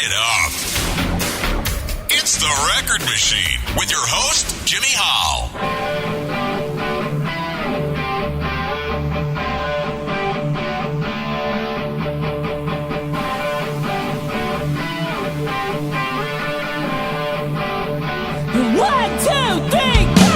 it up. It's The Record Machine with your host, Jimi Holl. One, two, three, go!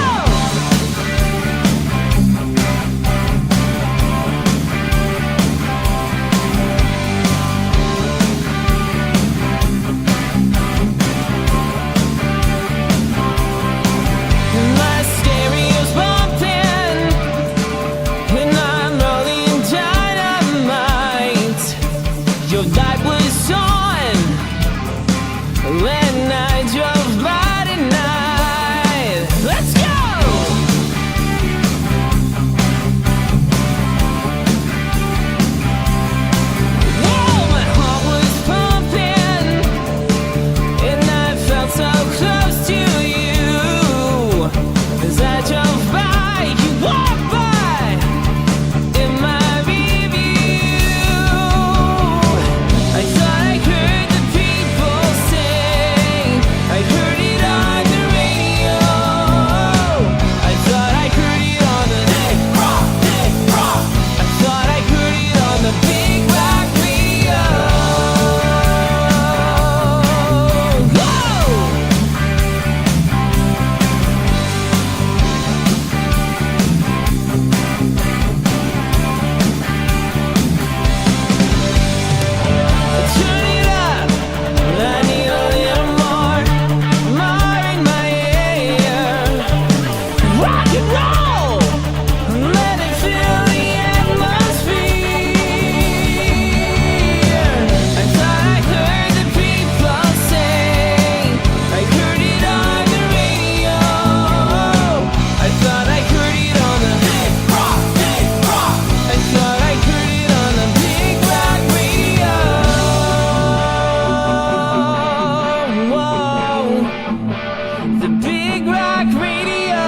My stereo's bumping, and I'm rolling dynamite. Your light was on when I drove by tonight. Let's go! Whoa, my heart was pumping, and I felt so close to you. As I drove by, you walked by in my review. I thought I heard the people sing. I heard it on the radio. I thought I heard it on the big rock, big rock. I thought I heard it on the big rock radio. Whoa! Turn it up, I need a little more in my ear. Rock and roll, let it fill the atmosphere. I thought I heard the people sing. I heard it on the radio. I thought I heard it on the big rock, big rock. I thought I heard it on the big rock radio. Whoa, the big rock radio.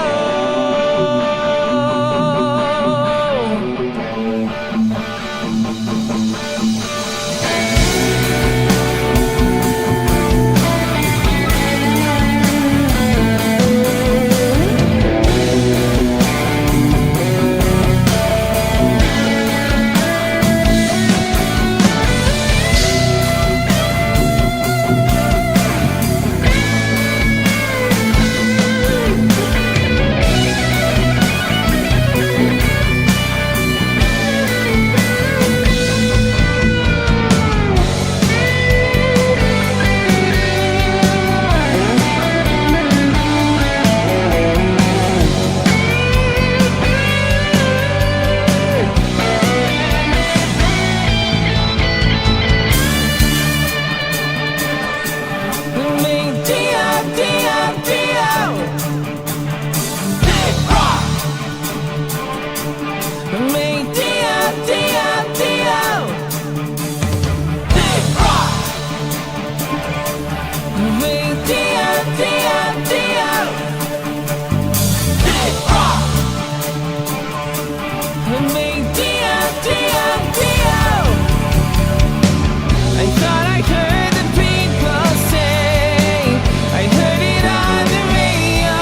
I thought I heard the people sing. I heard it on the radio.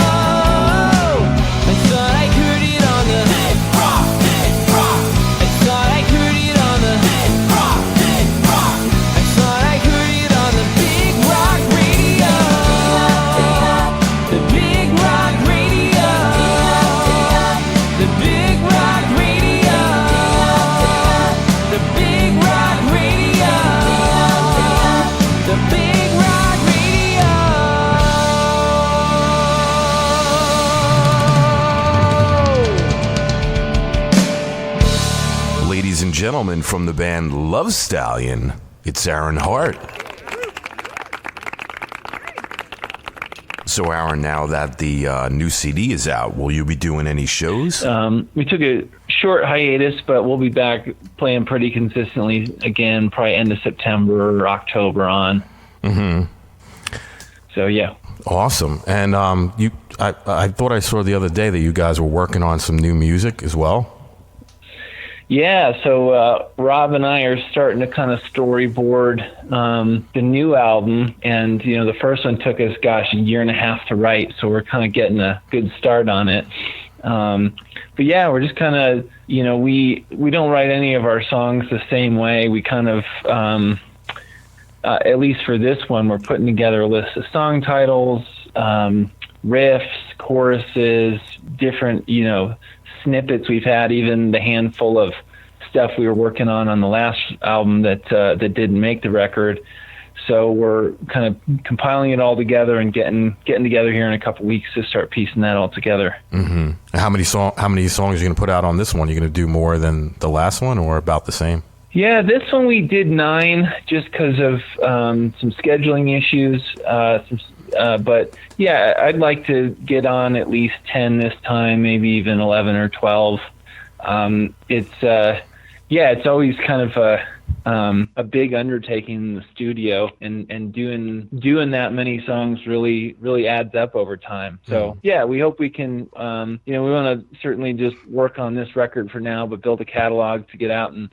I thought I heard it on the big rock, big rock. I thought I heard it on the big rock, big rock. I thought I heard it on the big rock radio. The big rock radio. The big rock radio. The big rock radio. The big rock radio. Ladies and gentlemen, from the band Love Stallion, it's Aaron Hart. So, Aaron, now that the new CD is out, will you be doing any shows? We took a short hiatus, but we'll be back playing pretty consistently again, probably end of September or October on. Mm-hmm. So, yeah. Awesome. And I thought I saw the other day that you guys were working on some new music as well. Yeah, so Rob and I are starting to kind of storyboard the new album, and the first one took us, a year and a half to write, so we're kind of getting a good start on it. But yeah, we're just kind of, we don't write any of our songs the same way. We kind of, at least for this one, we're putting together a list of song titles, riffs, choruses, different, snippets we've had, even the handful of stuff we were working on the last album that didn't make the record. So we're kind of compiling it all together and getting together here in a couple weeks to start piecing that all together. Mm-hmm. How many songs are you going to put out on this one? Are you going to do more than the last one, or about the same? Yeah, this one we did 9 just because of some scheduling issues. But yeah, I'd like to get on at least 10 this time, maybe even 11 or 12. It's always kind of a big undertaking in the studio, and doing that many songs really adds up over time. So yeah, we hope we can, we want to certainly just work on this record for now, but build a catalog to get out and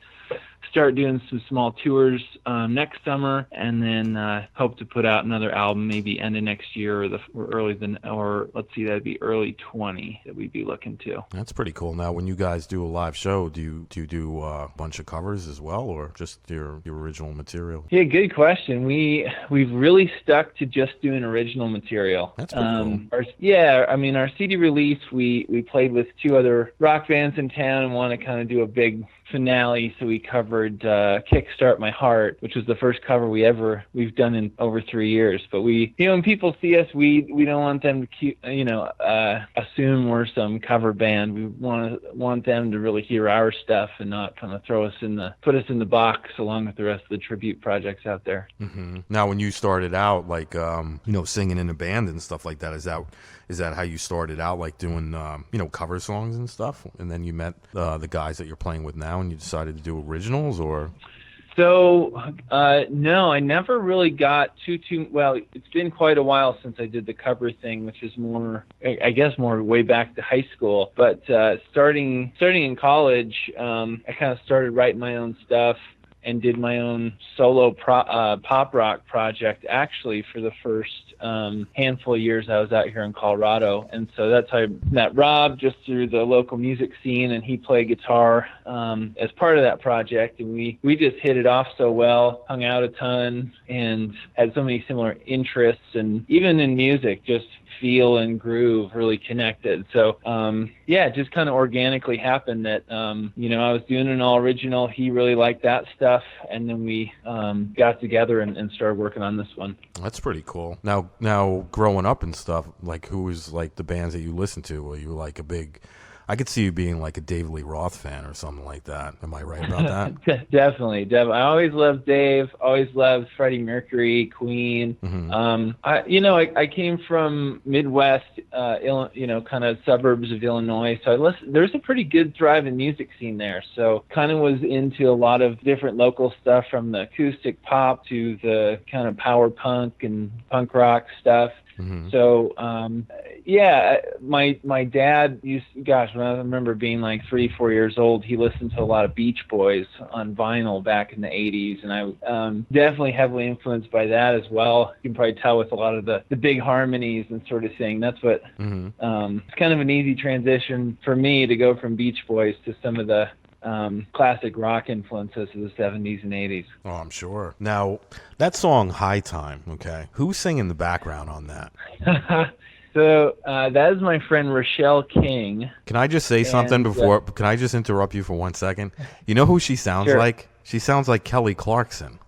start doing some small tours next summer, and then hope to put out another album maybe end of next year that'd be early 20 that we'd be looking to. That's pretty cool. Now, when you guys do a live show, do you do a bunch of covers as well, or just your original material? Yeah, good question. We've really stuck to just doing original material. That's pretty cool. Our CD release, we played with 2 other rock bands in town and want to kind of do a big finale, so we covered Kickstart My Heart, which was the first cover we've done in over 3 years. But when people see us, we don't want them to assume we're some cover band. We want them to really hear our stuff and not kind of put us in the box along with the rest of the tribute projects out there. Mm-hmm. Now, when you started out, like singing in a band and stuff like that, is that how you started out, like doing cover songs and stuff, and then you met the guys that you're playing with now and you decided to do originals, or? So no, I never really got too well. It's been quite a while since I did the cover thing, which is more way back to high school. But starting in college, I kind of started writing my own stuff and did my own solo pop rock project, actually, for the first handful of years I was out here in Colorado. And so that's how I met Rob, just through the local music scene, and he played guitar as part of that project. And we just hit it off so well, hung out a ton, and had so many similar interests, and even in music, just feel and groove really connected. So it just kind of organically happened that I was doing an all original, he really liked that stuff, and then we got together and started working on this one. That's pretty cool. Now growing up and stuff, like, who was like the bands that you listened to? Were you like I could see you being like a David Lee Roth fan or something like that. Am I right about that? Definitely. I always loved Dave. Always loved Freddie Mercury, Queen. Mm-hmm. I came from Midwest, kind of suburbs of Illinois. So there's a pretty good thriving music scene there. So kind of was into a lot of different local stuff, from the acoustic pop to the kind of power punk and punk rock stuff. Mm-hmm. So, my dad when I remember being like 3-4 years old, he listened to a lot of Beach Boys on vinyl back in the 80s. And I definitely heavily influenced by that as well. You can probably tell with a lot of the big harmonies and sort of thing. That's what, it's kind of an easy transition for me to go from Beach Boys to some of the classic rock influences of the 70s and 80s. Oh, I'm sure. Now, that song High Time, okay, who's singing the background on that? So that is my friend Rochelle King. Can I just say something before? Can I just interrupt you for 1 second? You know who she sounds like? She sounds like Kelly Clarkson.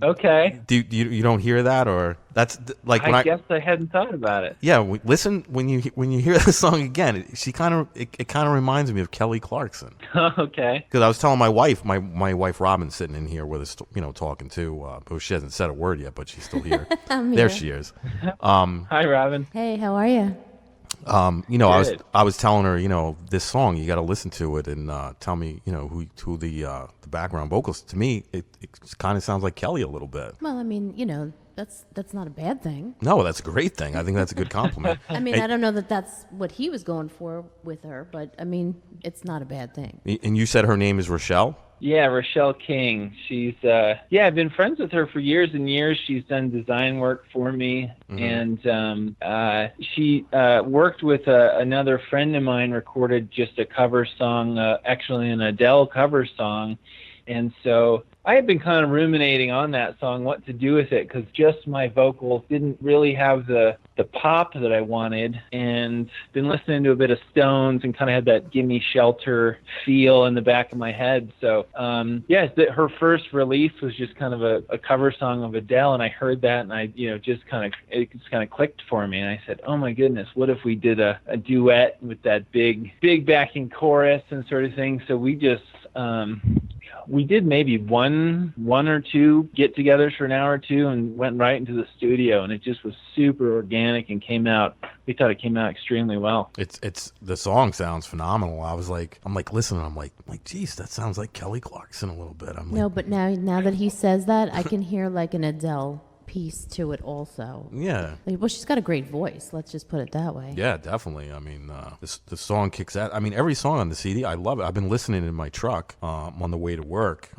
Okay. You don't hear that, or that's like when I guess I hadn't thought about it. Yeah, listen when you hear the song again. It kind of reminds me of Kelly Clarkson. Okay. Because I was telling my wife, my wife Robin's sitting in here with us, talking too. But she hasn't said a word yet, but she's still here. There she is. Hi, Robin. Hey, how are you? I was telling her, this song, you got to listen to it and tell me, who the background vocals. To me, it kind of sounds like Kelly a little bit. Well, I mean, that's not a bad thing. No, that's a great thing. I think that's a good compliment. I mean, I don't know that that's what he was going for with her, but I mean, it's not a bad thing. And you said her name is Rochelle? Yeah, Rochelle King. She's I've been friends with her for years and years. She's done design work for me, and she worked with another friend of mine. Recorded just a cover song, actually an Adele cover song, and so I had been kind of ruminating on that song, what to do with it, because just my vocals didn't really have the pop that I wanted, and been listening to a bit of Stones and kind of had that Gimme Shelter feel in the back of my head. So, her first release was just kind of a cover song of Adele, and I heard that, and it just kind of clicked for me, and I said, oh my goodness, what if we did a duet with that big backing chorus and sort of thing? So we just we did maybe one or two get-togethers for an hour or two and went right into the studio, and it just was super organic and we thought it came out extremely well. It's the song sounds phenomenal. I'm listening, I'm like, geez, that sounds like Kelly Clarkson a little bit. No, but now that he says that, I can hear like an Adele piece to it also. Yeah. Well, she's got a great voice. Let's just put it that way. Yeah, definitely. I mean, the song kicks out. I mean, every song on the CD, I love it. I've been listening in my truck on the way to work,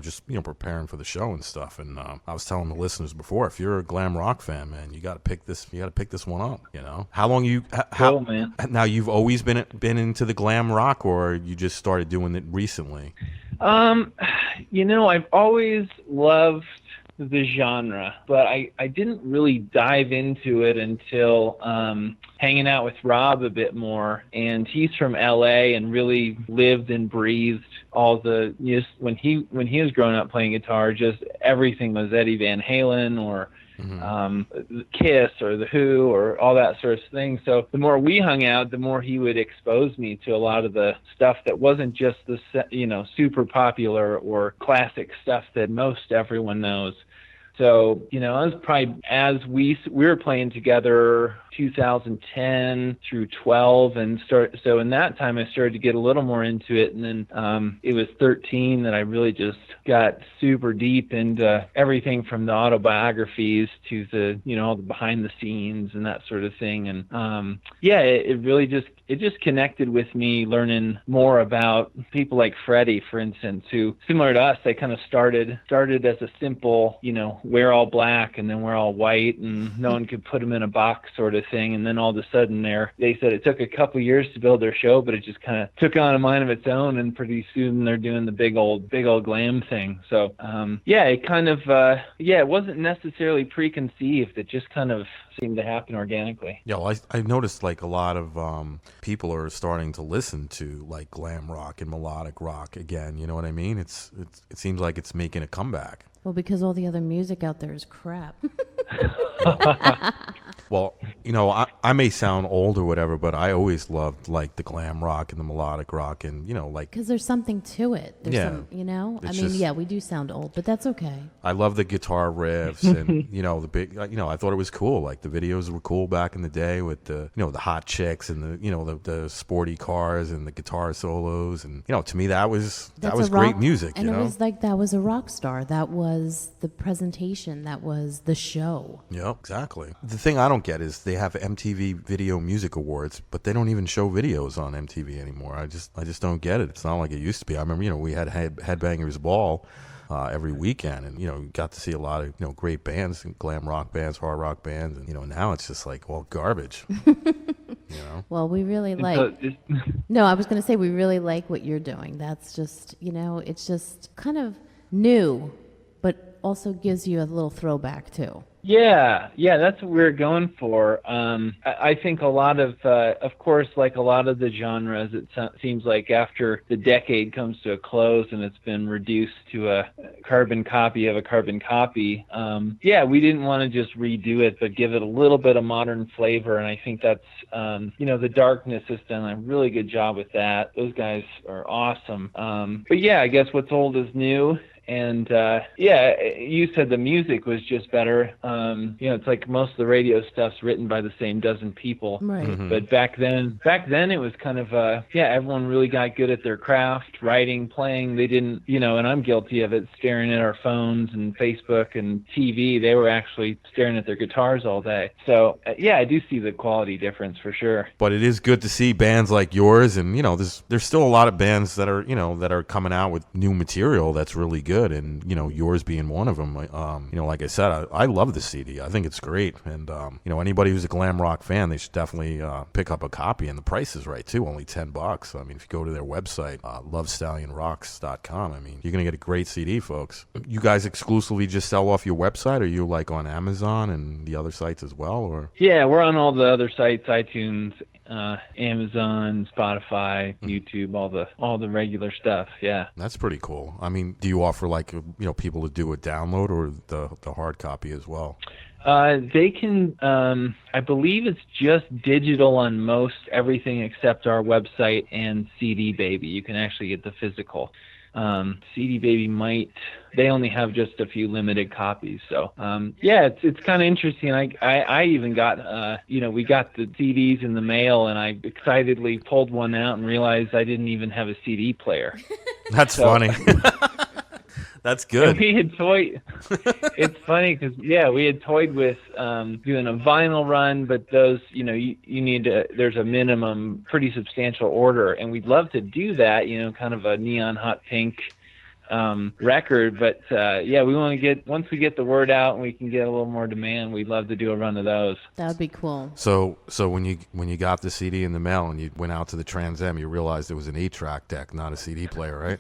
just preparing for the show and stuff. And I was telling the listeners before, if you're a glam rock fan, man, you got to pick this. You got to pick this one up. How long Cool, man. Now you've always been into the glam rock, or you just started doing it recently? I've always loved the genre, but I didn't really dive into it until hanging out with Rob a bit more, and he's from LA and really lived and breathed all the when he was growing up playing guitar, just everything was Eddie Van Halen or Kiss or The Who or all that sort of thing. So the more we hung out, the more he would expose me to a lot of the stuff that wasn't just the super popular or classic stuff that most everyone knows. So, I was probably, as we were playing together 2010 through 12, and so in that time I started to get a little more into it, and then it was 13 that I really just got super deep into everything from the autobiographies to the all the behind the scenes and that sort of thing. And it really just connected with me, learning more about people like Freddie, for instance, who, similar to us, they kind of started as a simple, wear all black and then wear all white, and no one could put them in a box sort of thing. And then all of a sudden they said it took a couple years to build their show, but it just kind of took on a mind of its own, and pretty soon they're doing the big old glam thing. So it kind of it wasn't necessarily preconceived. It just kind of seemed to happen organically. Yeah, well, I noticed like a lot of people are starting to listen to like glam rock and melodic rock again. You know what I mean? It seems like it's making a comeback. Well, because all the other music out there is crap. Well, I may sound old or whatever, but I always loved like the glam rock and the melodic rock, and because there's something to it. There's we do sound old, but that's okay. I love the guitar riffs and the big. I thought it was cool. Like the videos were cool back in the day with the the hot chicks and the sporty cars and the guitar solos, and to me that was great music. And it was like that was a rock star. That was the presentation. That was the show. Yep, exactly. The thing I don't get is they have MTV Video Music Awards, but they don't even show videos on MTV anymore. I just don't get it. It's not like it used to be. I remember, we had Headbangers Ball every weekend, and you got to see a lot of great bands, glam rock bands, hard rock bands, and now it's just like garbage. Well, we really like. No, I was going to say we really like what you're doing. That's just it's just kind of new, but also gives you a little throwback too. Yeah, that's what we're going for. I think a lot of course, like a lot of the genres, it seems like after the decade comes to a close and it's been reduced to a carbon copy of a carbon copy, we didn't want to just redo it, but give it a little bit of modern flavor. And I think that's, the Darkness has done a really good job with that. Those guys are awesome. But yeah, I guess what's old is new. And you said the music was just better. It's like most of the radio stuff's written by the same dozen people. Right. Mm-hmm. But back then it was kind of everyone really got good at their craft, writing, playing. They didn't, and I'm guilty of it, staring at our phones and Facebook and TV. They were actually staring at their guitars all day. So I do see the quality difference for sure. But it is good to see bands like yours, and there's still a lot of bands that are coming out with new material that's really good, and yours being one of them. Like I said, I love the CD. I think it's great, and anybody who's a glam rock fan, they should definitely pick up a copy, and the price is right too, only $10. I mean, if you go to their website, lovestallionrocks.com, I mean, you're gonna get a great CD, folks. You guys exclusively just sell off your website, or you like on Amazon and the other sites as well, or? Yeah, we're on all the other sites, iTunes, Amazon, Spotify, YouTube, all the regular stuff. Yeah, that's pretty cool. I mean, do you offer people to do a download or the hard copy as well? They can. I believe it's just digital on most everything except our website and CD Baby. You can actually get the physical. CD Baby they only have just a few limited copies. So, it's kind of interesting. I even got, we got the CDs in the mail, and I excitedly pulled one out and realized I didn't even have a CD player. That's funny. That's good. We had toyed. It's funny because we had toyed with doing a vinyl run, but those, you need to. There's a minimum, pretty substantial order, and we'd love to do that. Kind of a neon hot pink record, but we want to get, once we get the word out and we can get a little more demand, we'd love to do a run of those. That would be cool. So when you got the CD in the mail and you went out to the Trans Am, you realized it was an 8-track deck, not a CD player, right?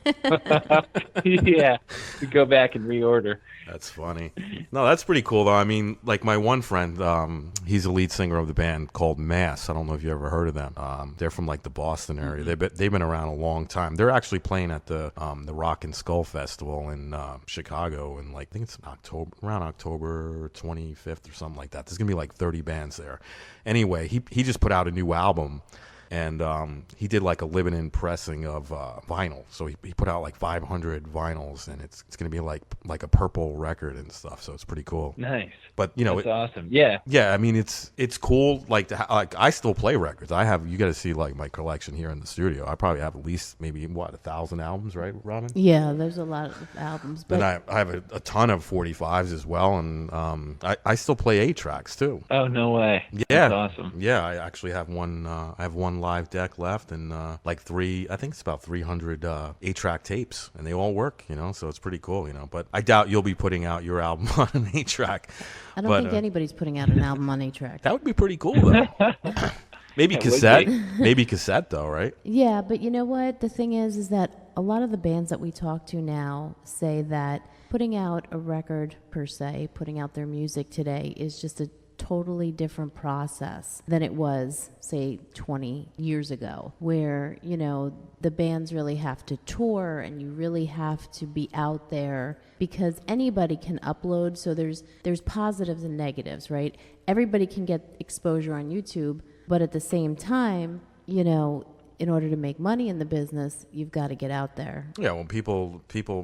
Yeah, we go back and reorder. That's funny. No, that's pretty cool, though. I mean, like my one friend, he's the lead singer of the band called Mass. I don't know if you ever heard of them. They're from like the Boston area. Mm-hmm. They've been around a long time. They're actually playing at the Rock and Skull Festival in Chicago, and I think it's around October 25th or something like that. There's gonna be like 30 bands there. Anyway, he just put out a new album. And he did like a limited pressing of vinyl. So he put out like 500 vinyls, and it's going to be like a purple record and stuff. So it's pretty cool. Nice. But that's awesome. Yeah. Yeah. I mean, it's cool. Like I still play records. You got to see like my collection here in the studio. I probably have at least maybe 1,000 albums, right, Robin? Yeah, there's a lot of albums. But then I have a ton of 45s as well, and I still play 8-tracks too. Oh, no way. Yeah. That's awesome. Yeah, I actually have one. I have one live deck left, and I think it's about 300 8-track tapes, and they all work, so it's pretty cool, but I doubt you'll be putting out your album on an 8-track. I don't think anybody's putting out an album on 8-track. That would be pretty cool, though. Maybe cassette. Maybe cassette, though, right? Yeah, but you know what? The thing is that a lot of the bands that we talk to now say that putting out a record, per se, putting out their music today is just a totally different process than it was, say, 20 years ago, where, the bands really have to tour and you really have to be out there because anybody can upload. So there's positives and negatives, right? Everybody can get exposure on YouTube, but at the same time, in order to make money in the business, you've got to get out there. Yeah, well,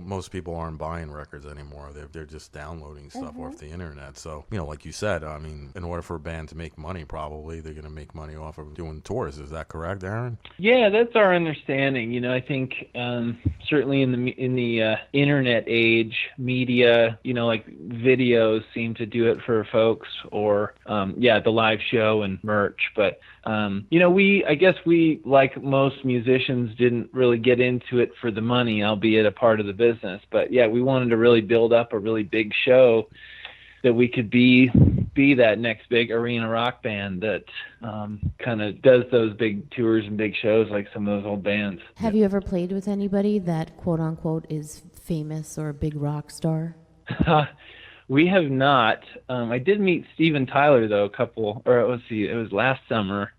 most people aren't buying records anymore. They're just downloading stuff off the internet. So, like you said, I mean, in order for a band to make money, probably they're going to make money off of doing tours. Is that correct, Aaron? Yeah, that's our understanding. I think certainly in the internet age, media, like videos seem to do it for folks, or the live show and merch. But I guess we, like most musicians, didn't really get into it for the money, albeit a part of the business. But we wanted to really build up a really big show that we could be that next big arena rock band that kind of does those big tours and big shows like some of those old bands. Have you ever played with anybody that, quote unquote, is famous or a big rock star? We have not. I did meet Steven Tyler, though, it was last summer,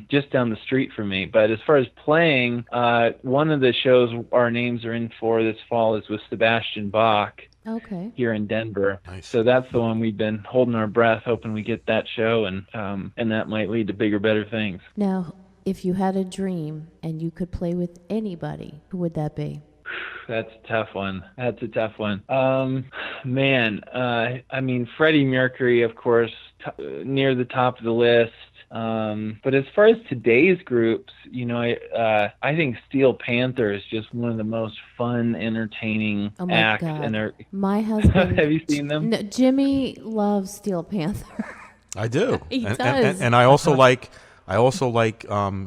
just down the street from me. But as far as playing, one of the shows our names are in for this fall is with Sebastian Bach. Okay. Here in Denver. Nice. So that's the one we've been holding our breath, hoping we get that show, and that might lead to bigger, better things. Now, if you had a dream and you could play with anybody, who would that be? That's a tough one. Man, I mean, Freddie Mercury, of course, near the top of the list. But as far as today's groups, you know, I think Steel Panther is just one of the most fun, entertaining acts. God. My husband. Have you seen them? No, Jimmy loves Steel Panther. I do. He does. And I also like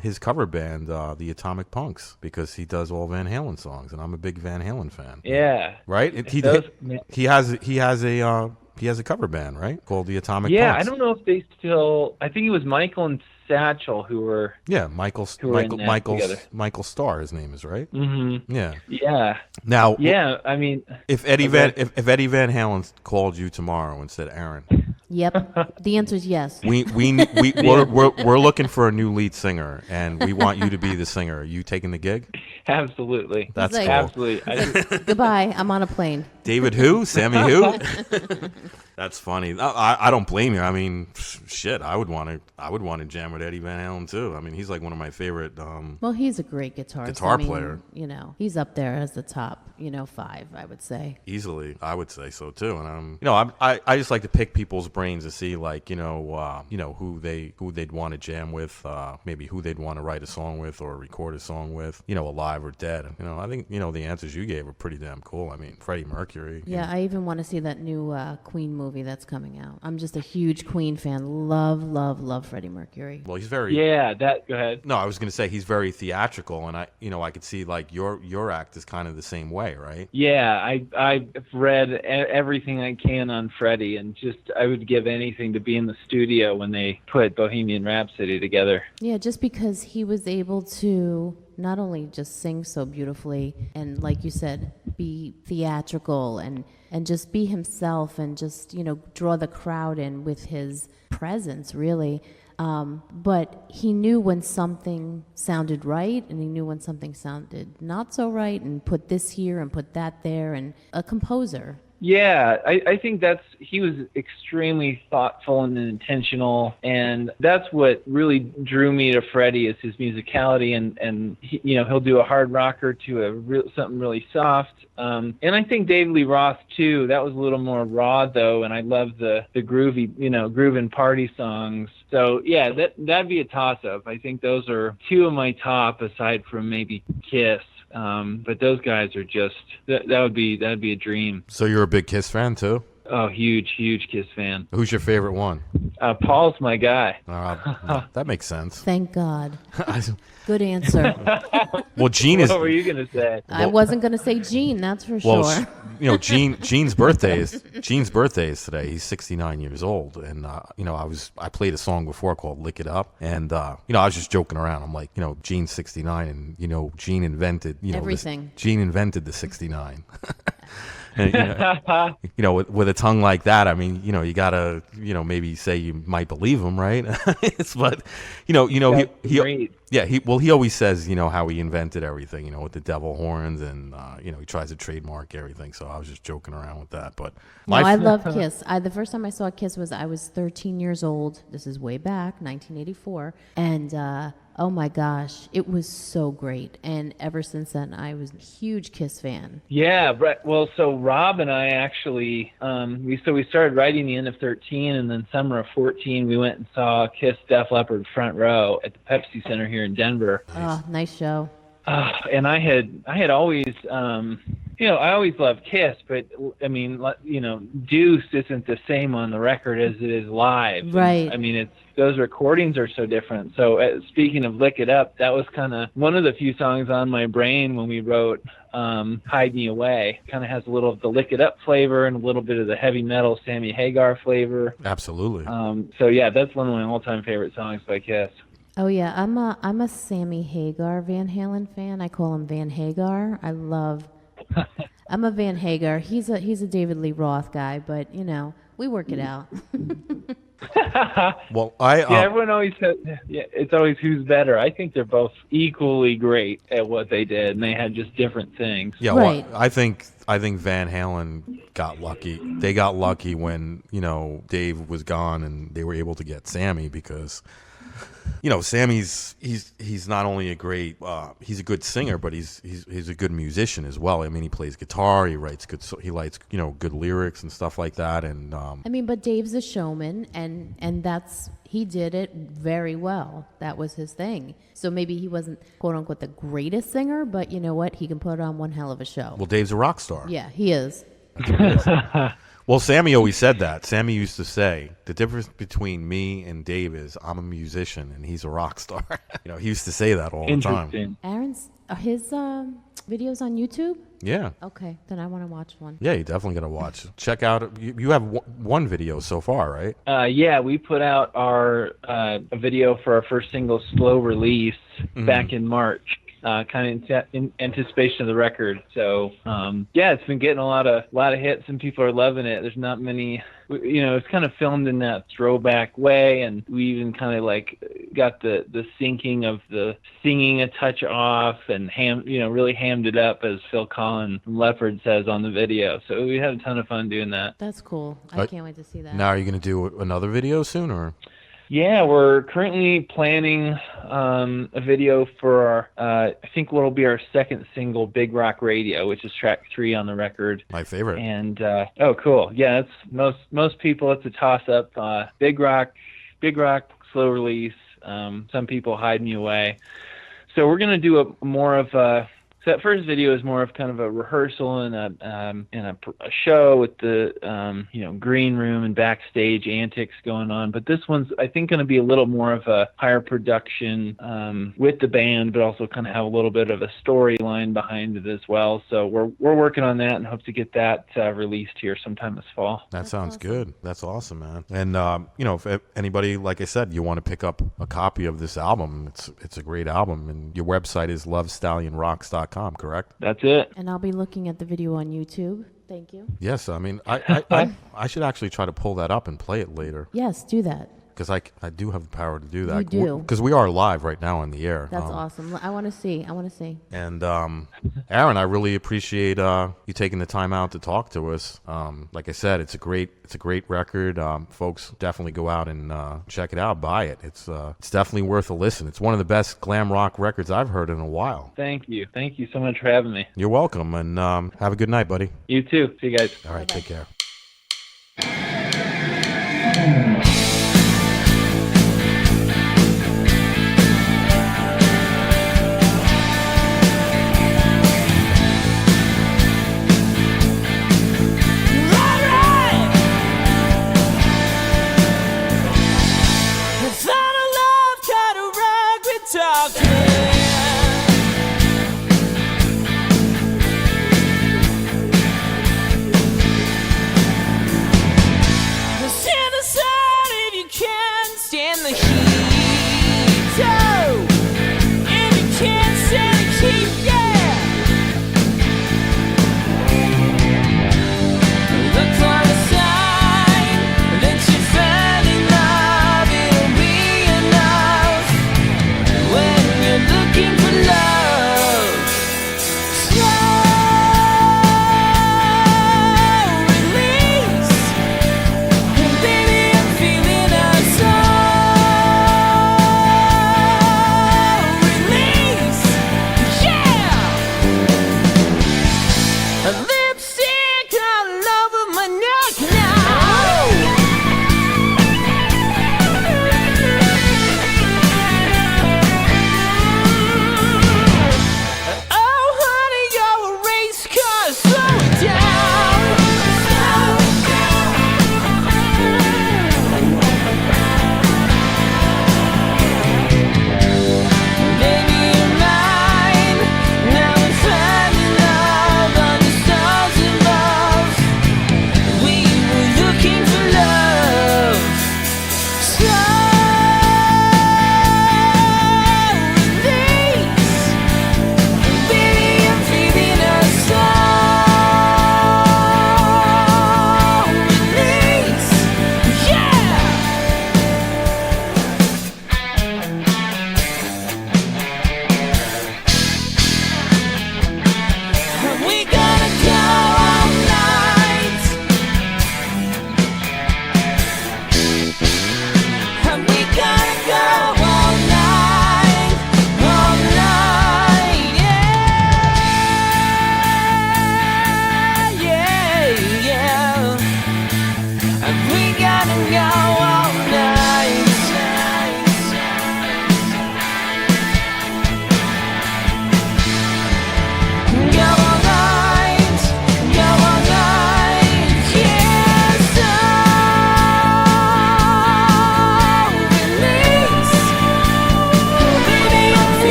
his cover band, the Atomic Punks, because he does all Van Halen songs, and I'm a big Van Halen fan. Yeah. Right? He has a cover band, right? Called the Atomic Punks. Yeah, I don't know if they still. I think it was Michael and Satchel who were. Yeah, Michael Starr, his name is, right? Mm-hmm. Yeah. Yeah. Now. Yeah, I mean. If Eddie Van Halen called you tomorrow and said, Aaron. Yep. The answer is yes. We're looking for a new lead singer, and we want you to be the singer. Are you taking the gig? Absolutely. That's like, cool. Absolutely. Goodbye. I'm on a plane. David who? Sammy who? That's funny. I don't blame you. I mean, shit. I would want to jam with Eddie Van Halen too. I mean, he's like one of my favorite. Well, he's a great guitar player. You know, he's up there as the top. 5, I would say. Easily, I would say so too. And I just like to pick people's brains to see like who they'd want to jam with, maybe who they'd want to write a song with or record a song with, alive or dead. I think the answers you gave are pretty damn cool. I mean, Freddie Mercury. Yeah, I even want to see that new Queen movie that's coming out. I'm just a huge Queen fan. Love Freddie Mercury. Well, he's very. Yeah, go ahead. No, I was going to say he's very theatrical, and I could see like your act is kind of the same way, right? Yeah, I've read everything I can on Freddie, and I would give anything to be in the studio when they put Bohemian Rhapsody together. Yeah, just because he was able to not only just sing so beautifully and, like you said, be theatrical and just be himself and just, draw the crowd in with his presence, really. But he knew when something sounded right and he knew when something sounded not so right and put this here and put that there, and a composer. Yeah, I think he was extremely thoughtful and intentional, and that's what really drew me to Freddie is his musicality, and he'll do a hard rocker to something really soft, and I think David Lee Roth too. That was a little more raw though, and I love the groovy, groovin' party songs. So yeah, that'd be a toss-up. I think those are two of my top, aside from maybe Kiss. But those guys are just that'd be a dream. So you're a big Kiss fan too? Oh, huge Kiss fan. Who's your favorite one? Paul's my guy. That makes sense. Thank God. Good answer. Well, Gene is. What were you gonna say? I wasn't gonna say Gene. That's for sure. Gene's birthday is today. He's 69 years old, and I played a song before called "Lick It Up," and I was just joking around. I'm like, Gene's 69, and Gene invented everything. Gene invented the 69. And, with a tongue like that, I mean, you gotta, maybe say you might believe him, right? But, he always says, how he invented everything, with the devil horns, and he tries to trademark everything. So I was just joking around with that. But I love Kiss. The first time I saw Kiss I was 13 years old. This is way back, 1984, and. Oh my gosh, it was so great. And ever since then, I was a huge Kiss fan. Yeah, well, so Rob and I actually, we started writing the end of 13, and then summer of 14, we went and saw Kiss Def Leppard front row at the Pepsi Center here in Denver. Oh, nice show. And I had always, I always loved Kiss, but I mean, Deuce isn't the same on the record as it is live. Right. I mean, those recordings are so different. So speaking of Lick It Up, that was kind of one of the few songs on my brain when we wrote Hide Me Away. Kind of has a little of the Lick It Up flavor and a little bit of the heavy metal Sammy Hagar flavor. Absolutely. So yeah, that's one of my all-time favorite songs by Kiss. Oh yeah, I'm a Sammy Hagar Van Halen fan. I call him Van Hagar. I'm a Van Hagar. He's a David Lee Roth guy, but we work it out. Well, everyone always says, it's always who's better. I think they're both equally great at what they did, and they had just different things. Yeah, right. Well, I think Van Halen got lucky. They got lucky when Dave was gone, and they were able to get Sammy because Sammy's he's not only a great he's a good singer, but he's a good musician as well. I mean, he plays guitar, he writes good lyrics and stuff like that. And but Dave's a showman, and that's he did it very well. That was his thing. So maybe he wasn't quote unquote the greatest singer, but you know what? He can put on one hell of a show. Well, Dave's a rock star. Yeah, he is. Well, Sammy always said that. Sammy used to say, the difference between me and Dave is I'm a musician and he's a rock star. He used to say that all the time. Aaron's, his videos on YouTube? Yeah. Okay, then I want to watch one. Yeah, you definitely got to watch. Check out, you have one video so far, right? Yeah, we put out our a video for our first single, Slow Release, back in March. Kind of in anticipation of the record. So, it's been getting a lot of hits and people are loving it. There's not many, it's kind of filmed in that throwback way. And we even kind of got the syncing of the singing a touch off and really hammed it up, as Phil Collins from Leopard says on the video. So we had a ton of fun doing that. That's cool. I can't wait to see that. Now, are you going to do another video soon or? Yeah, we're currently planning a video for our, I think what'll be our second single, Big Rock Radio, which is track 3 on the record. My favorite. And oh, cool. Yeah, it's most people. It's a toss up. Big Rock, Slow Release. Some people hide me away. So we're gonna do more of a. So that first video is more of kind of a rehearsal and a show with the green room and backstage antics going on. But this one's, I think, going to be a little more of a higher production with the band, but also kind of have a little bit of a storyline behind it as well. So we're working on that and hope to get that released here sometime this fall. That sounds good. That's awesome, man. And if anybody, like I said, you want to pick up a copy of this album, it's a great album, and your website is lovestallionrocks.com. Correct? That's it. And I'll be looking at the video on YouTube. Thank you. Yes, I should actually try to pull that up and play it later. Yes, do that. Because I do have the power to do that. You do. Because we are live right now on the air. That's awesome. I want to see. And Aaron, I really appreciate you taking the time out to talk to us. Like I said, it's a great record. Folks, definitely go out and check it out. Buy it. It's definitely worth a listen. It's one of the best glam rock records I've heard in a while. Thank you so much for having me. You're welcome. And have a good night, buddy. You too. See you guys. All right. Bye-bye. Take care.